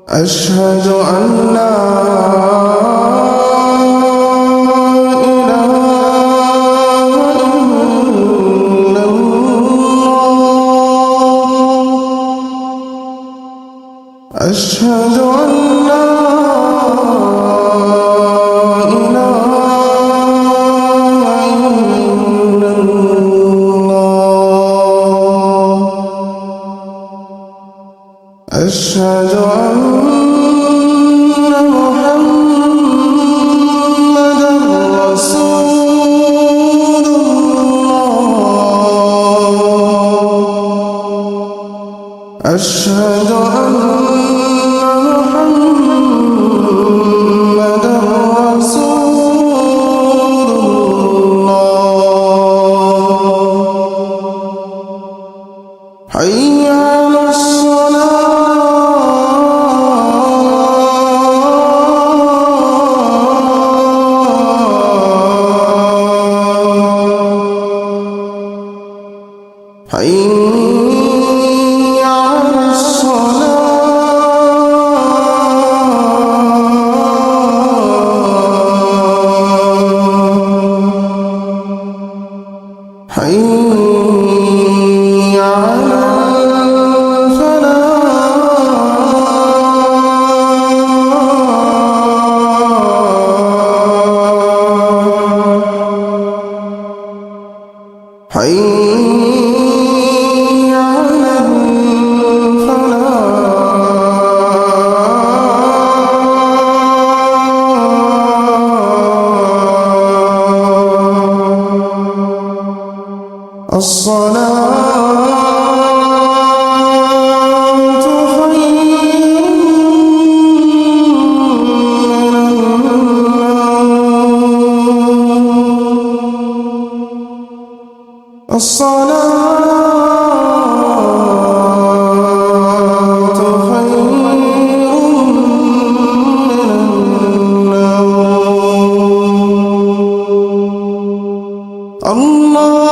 أشهد أن لا إله إلا الله أشهد أن لا إله إلا الله أشهد أن أشهد أن محمدًا رسول الله حي على الصلاة حي على الفلاح حي على الفلاح الصلاة خير من النوم الصلاة خير من النوم الله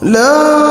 لا